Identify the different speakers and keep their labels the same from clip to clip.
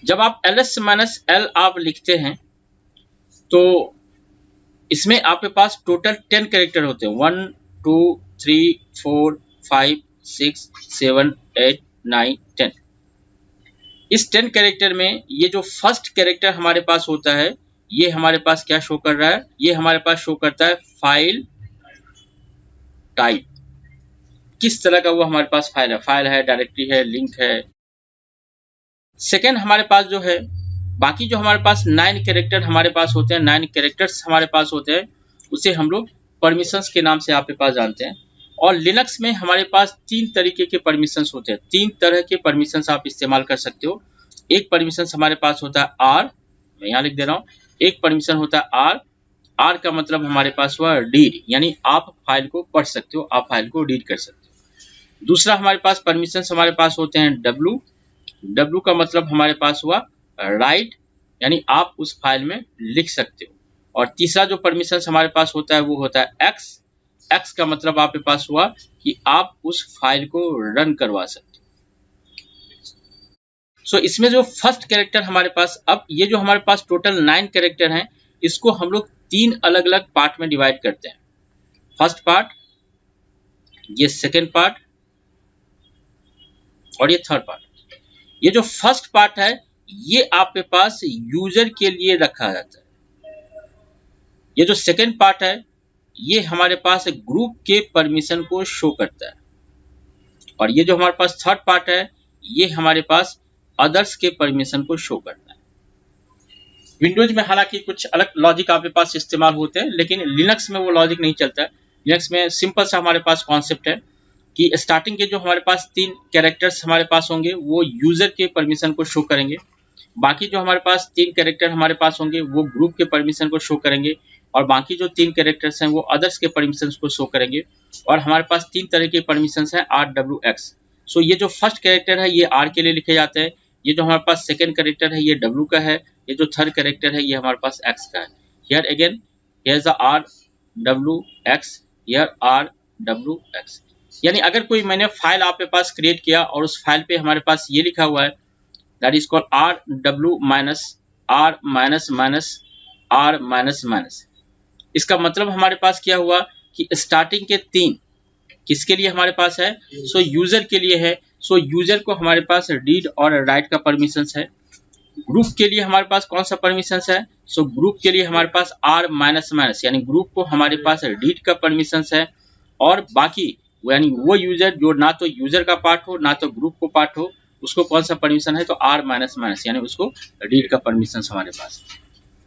Speaker 1: जब आप ls-l आप लिखते हैं तो इसमें आपके पास टोटल 10 कैरेक्टर होते हैं। 1 2 3 4 5 6 7 8 9 10। इस 10 कैरेक्टर में ये जो फर्स्ट कैरेक्टर हमारे पास होता है ये हमारे पास क्या शो कर रहा है, ये हमारे पास शो करता है फाइल टाइप। किस तरह का वो हमारे पास फाइल है, डायरेक्टरी है, लिंक है। सेकेंड हमारे पास जो है बाकी जो हमारे पास 9 कैरेक्टर हमारे पास होते हैं, 9 कैरेक्टर्स हमारे पास होते हैं, उसे हम लोग परमिशंस के नाम से आपके पास जानते हैं। और लिनक्स में हमारे पास 3 तरीके के परमिशंस होते हैं। 3 तरह के परमिशंस आप इस्तेमाल कर सकते हो। एक परमिशंस हमारे पास होता है आर, मैं यहाँ लिख दे रहा हूँ। एक परमिशन होता है आर, आर का मतलब हमारे पास हुआ रीड, यानी आप फाइल को पढ़ सकते हो, आप फाइल को रीड कर सकते हो। दूसरा हमारे पास परमिशंस हमारे पास होते हैं डब्ल्यू, डब्ल्यू का मतलब हमारे पास हुआ राइट, यानी आप उस फाइल में लिख सकते हो। और तीसरा जो परमिशन हमारे पास होता है वो होता है एक्स, एक्स का मतलब आपके पास हुआ कि आप उस फाइल को रन करवा सकते हो। सो इसमें जो फर्स्ट कैरेक्टर हमारे पास, अब ये जो हमारे पास टोटल 9 कैरेक्टर हैं, इसको हम लोग 3 अलग अलग पार्ट में डिवाइड करते हैं। फर्स्ट पार्ट, ये सेकेंड पार्ट और ये थर्ड पार्ट। ये जो फर्स्ट पार्ट है ये आपके पास यूजर के लिए रखा जाता है। ये जो सेकेंड पार्ट है ये हमारे पास ग्रुप के परमिशन को शो करता है। और ये जो हमारे पास थर्ड पार्ट है ये हमारे पास अदर्स के परमिशन को शो करता है। विंडोज में हालांकि कुछ अलग लॉजिक आपके पास इस्तेमाल होते हैं, लेकिन लिनक्स में वो लॉजिक नहीं चलता है। लिनक्स में सिंपल सा हमारे पास कॉन्सेप्ट है कि स्टार्टिंग के जो हमारे पास 3 कैरेक्टर्स हमारे पास होंगे वो यूजर के परमिशन को शो करेंगे। बाकी जो हमारे पास 3 कैरेक्टर हमारे पास होंगे वो ग्रुप के परमिशन को शो करेंगे। और बाकी जो 3 कैरेक्टर्स हैं वो अदर्स के परमिशन को शो करेंगे। और हमारे पास 3 तरह के परमिशन हैं आर, डब्ल्यू, एक्स। सो ये जो फर्स्ट कैरेक्टर है ये आर के लिए लिखे जाते हैं। ये जो हमारे पास सेकेंड कैरेक्टर है ये डब्ल्यू का है। ये जो थर्ड कैरेक्टर है ये हमारे पास एक्स का है। Here again here is R W x, here R W x. यानी अगर कोई मैंने फाइल आपके पास क्रिएट किया और उस फाइल पे हमारे पास ये लिखा हुआ है that is called R W minus R minus minus R minus minus. इसका मतलब हमारे पास क्या हुआ कि स्टार्टिंग के 3 किसके लिए हमारे पास है, सो यूजर के लिए है। सो यूजर को हमारे पास रीड और राइट का परमिशन है। ग्रुप के लिए हमारे पास कौन सा परमिशन है, सो ग्रुप के लिए हमारे पास आर माइनस माइनस, यानी ग्रुप को हमारे पास रीड का परमिशन है। और बाकी यानी वो यूजर जो ना तो यूजर का पार्ट हो ना तो ग्रुप को पार्ट हो, उसको कौन सा परमिशन है, तो आर माइनस माइनस, यानी उसको रीड का परमिशन हमारे पास।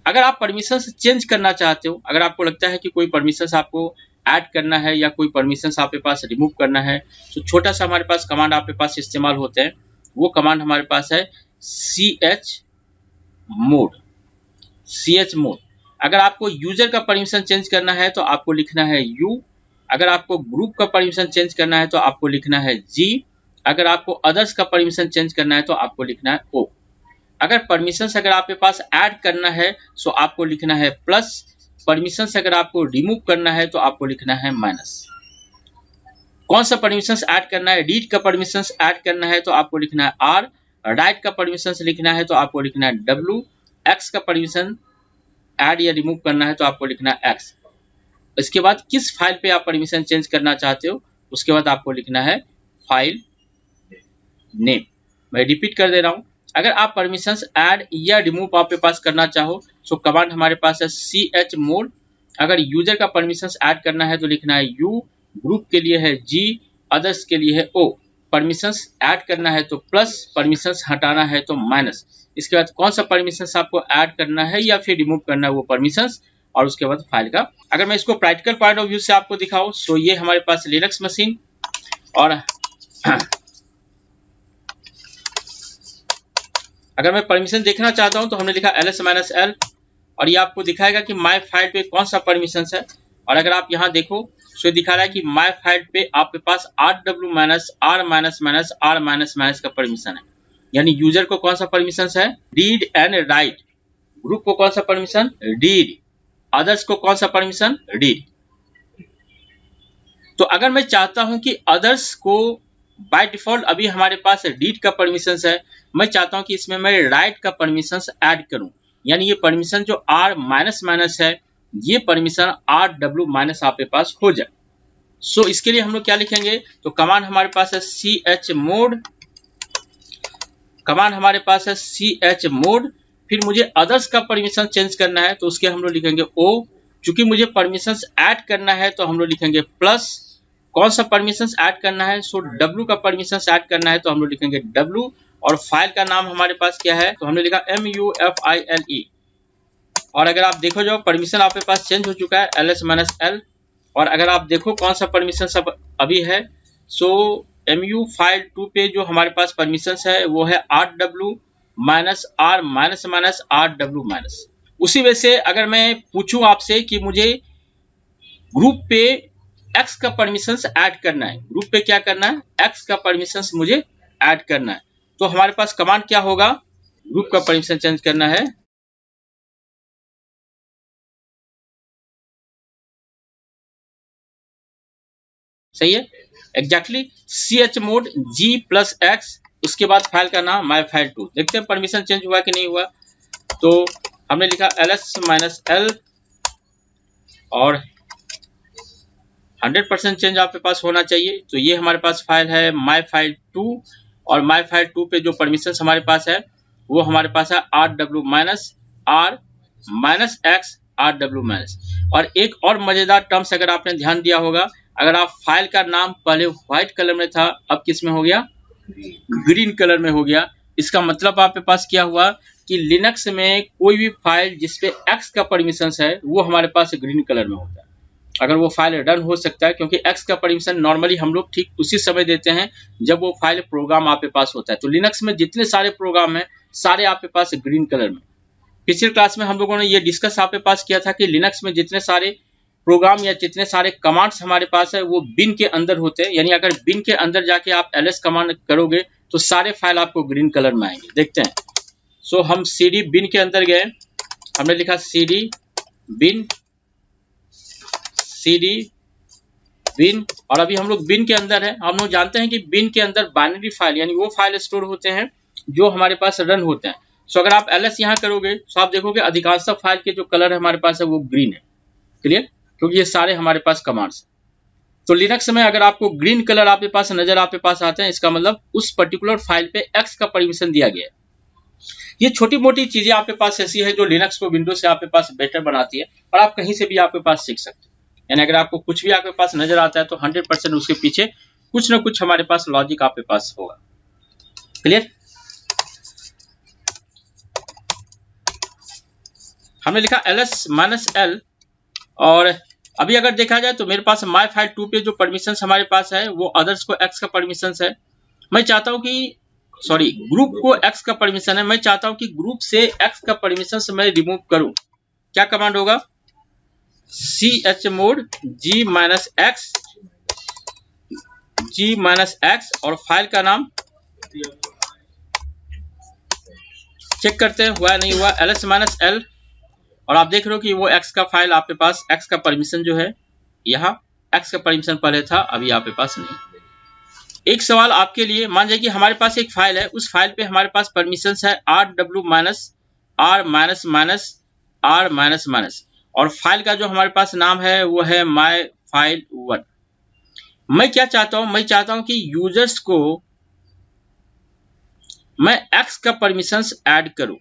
Speaker 1: अगर आप परमिशन चेंज करना चाहते हो, अगर आपको लगता है कि कोई परमिशन आपको ऐड करना है या कोई परमिशन आपके पास रिमूव करना है, तो छोटा सा हमारे पास कमांड आपके पास इस्तेमाल होते हैं। वो कमांड हमारे पास है chmod, chmod। अगर आपको यूजर का परमिशन चेंज करना है तो आपको लिखना है u। अगर आपको ग्रुप का परमिशन चेंज करना है तो आपको लिखना है g। अगर आपको अदर्स का परमिशन चेंज करना है तो आपको लिखना है o। अगर परमिशंस अगर आपके पास ऐड करना है तो आपको लिखना है प्लस। परमिशंस अगर आपको रिमूव करना है तो आपको लिखना है माइनस। कौन सा परमिशंस ऐड करना है, रीड का परमिशंस ऐड करना है तो आपको लिखना है आर, राइट का परमिशंस लिखना है तो आपको लिखना है डब्ल्यू, एक्स का परमिशन ऐड या रिमूव करना है तो आपको लिखना है एक्स। इसके बाद किस फाइल पे आप परमिशन चेंज करना चाहते हो उसके बाद आपको लिखना है फाइल नेम। मैं रिपीट कर दे रहा हूं, अगर आप परमिशंस ऐड या रिमूव आपके पास करना चाहो तो कमांड हमारे पास है chmod। अगर यूजर का परमिशंस ऐड करना है तो लिखना है u, ग्रुप के लिए है g, अदर्स के लिए है o। परमिशंस ऐड करना है तो प्लस, परमिशंस हटाना है तो माइनस। इसके बाद कौन सा परमिशंस आपको ऐड करना है या फिर रिमूव करना है वो परमिशंस, और उसके बाद फाइल का। अगर मैं इसको प्रैक्टिकल पॉइंट ऑफ व्यू से आपको दिखाऊं तो ये हमारे पास लिनक्स मशीन, और अगर मैं परमिशन देखना चाहता हूं तो हमने लिखा ls-l, और ये आपको दिखाएगा कि माय फाइल पे कौन सा परमिशन है। और अगर आप यहां देखो तो दिखा रहा है कि माय फाइल पे आपके पास rw minus r minus minus r minus minus का परमिशन है। यानी यूजर को कौन सा परमिशन है, रीड एंड राइट। ग्रुप को कौन सा परमिशन, रीड। अदर्स को कौन सा परमिशन, रीड। तो अगर मैं चाहता हूं कि अदर्स को बाय डिफॉल्ट अभी हमारे पास रीड का परमिशंस है, मैं चाहता हूं कि इसमें मैं राइट का परमिशंस ऐड करूं, यानी ये परमिशन जो R माइनस माइनस है ये परमिशन RW माइनस आपके पास हो जाए। सो इसके लिए हम लोग क्या लिखेंगे, तो कमांड हमारे पास है chmod, कमांड हमारे पास है chmod, फिर मुझे अदर्स का परमिशन चेंज करना है तो उसके हम लोग लिखेंगे O, चूंकि मुझे परमिशंस ऐड करना है तो हम लोग लिखेंगे प्लस, कौन सा परमिशंस ऐड करना है, सो W का परमिशंस ऐड करना है तो हम लोग लिखेंगे W, और फाइल का नाम हमारे पास क्या है, तो हमने लिखा MUFILE, और अगर आप देखो जो परमिशन आपके पास चेंज हो चुका है ls-l, और अगर आप देखो कौन सा परमिशन सब अभी है, सो MU फाइल 2 पे जो हमारे पास परमिशन है वो है RW minus R minus minus RW minus. उसी वजह से अगर मैं पूछूं आपसे कि मुझे ग्रुप पे X का परमिशंस ऐड करना है, ग्रुप पे क्या करना है, X का परमिशंस मुझे ऐड करना है, तो हमारे पास कमांड क्या होगा, ग्रुप का परमिशन चेंज करना है, सही है एग्जैक्टली, chmod G+X, उसके बाद फाइल का नाम माई फाइल 2, देखते हैं परमिशन चेंज हुआ कि नहीं हुआ, तो हमने लिखा ls-l, और 100% चेंज आपके पास होना चाहिए, तो ये हमारे पास फाइल है माई फाइल 2, और माई फाइल 2 पे जो परमिशन हमारे पास है वो हमारे पास है RW minus R minus X RW minus. और एक और मजेदार टर्म्स अगर आपने ध्यान दिया होगा, अगर आप फाइल का नाम पहले व्हाइट कलर में था अब किस में हो गया, ग्रीन कलर में हो गया, इसका मतलब आपके पास क्या हुआ कि लिनक्स में कोई भी फाइल जिसपे X का परमिशन है वो हमारे पास ग्रीन कलर में होता है, अगर वो फाइल रन हो सकता है, क्योंकि X का परमिशन नॉर्मली हम लोग ठीक उसी समय देते हैं जब वो फाइल प्रोग्राम आपके पास होता है, तो लिनक्स में जितने सारे प्रोग्राम हैं सारे आपके पास ग्रीन कलर में। पिछले क्लास में हम लोगों ने ये डिस्कस आपके पास किया था कि लिनक्स में जितने सारे प्रोग्राम या जितने सारे कमांड्स हमारे पास है वो बिन के अंदर होते हैं, यानी अगर बिन के अंदर जाके आप ls कमांड करोगे तो सारे फाइल आपको ग्रीन कलर में आएंगे, देखते हैं। सो हम cd बिन के अंदर गए, हमने लिखा cd बिन, और अभी हम लोग बिन के अंदर है। हम लोग जानते हैं कि बिन के अंदर बाइनरी फाइल यानी वो फाइल स्टोर होते हैं जो हमारे पास रन होते हैं। सो अगर आप ls यहाँ करोगे तो आप देखोगे अधिकांश फाइल के जो कलर हमारे पास है वो ग्रीन है, क्लियर, क्योंकि ये सारे हमारे पास कमांड्स। तो लिनक्स में अगर आपको ग्रीन कलर आपके पास नजर आपके पास आते हैं, इसका मतलब उस पर्टिकुलर फाइल पे X का परमिशन दिया गया है। ये छोटी मोटी चीजें आपके पास ऐसी है जो लिनक्स को विंडोज से आपके पास बेटर बनाती है, और आप कहीं से भी आपके पास सीख सकते हैं। यानी अगर आपको कुछ भी आपके पास नजर आता है तो 100% उसके पीछे कुछ ना कुछ हमारे पास लॉजिक आपके पास होगा, क्लियर। हमने लिखा ls-l, और अभी अगर देखा जाए तो मेरे पास माई फाइल 2 पे जो परमिशन हमारे पास है वो अदर्स को X का परमिशन है। मैं चाहता हूं कि ग्रुप को X का परमिशन है, मैं चाहता हूं कि ग्रुप से X का परमिशन मैं रिमूव करूं, क्या कमांड होगा, chmod G-X, और फाइल का नाम चेक करते हैं हुआ नहीं हुआ, ls-l, और आप देख रहे हो कि वो X का फाइल आपके पास X का परमिशन जो है, यहाँ X का परमिशन पहले था अभी आपके पास नहीं। एक सवाल आपके लिए, मान जाए कि हमारे पास एक फाइल है, उस फाइल पे हमारे पास परमिशन है RW minus R minus minus R minus minus, और फाइल का जो हमारे पास नाम है वो है माई फाइल 1। मैं क्या चाहता हूं, मैं चाहता हूं कि यूजर्स को मैं X का परमिशन ऐड करूं,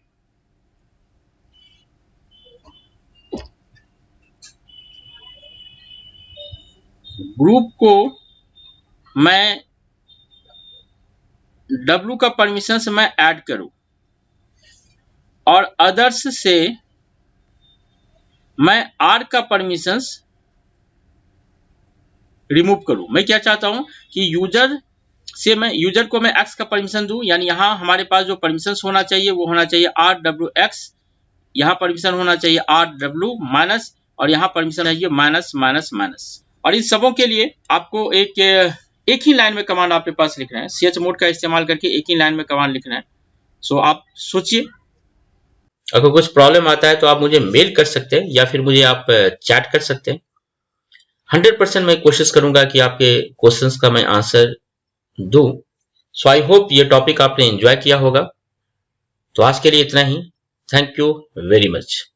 Speaker 1: ग्रुप को मैं W का परमिशन से मैं ऐड करूं, और अदर्स से मैं R का परमिशन रिमूव करूं। मैं क्या चाहता हूं कि यूजर को मैं X का परमिशन दूं, यानी यहां हमारे पास जो परमिशन होना चाहिए वो होना चाहिए RWX, यहां परमिशन होना चाहिए RW माइनस, और यहां परमिशन है ये माइनस माइनस माइनस। और इन सबों के लिए आपको एक ही लाइन में कमांड आपके पास लिखना है, chmod का इस्तेमाल करके एक ही लाइन में कमांड लिखना है। सो आप सोचिए, अगर कुछ प्रॉब्लम आता है तो आप मुझे मेल कर सकते हैं या फिर मुझे आप चैट कर सकते हैं। 100% मैं कोशिश करूंगा कि आपके क्वेश्चंस का मैं आंसर दूं। सो आई होप ये टॉपिक आपने एंजॉय किया होगा। तो आज के लिए इतना ही। Thank you very much.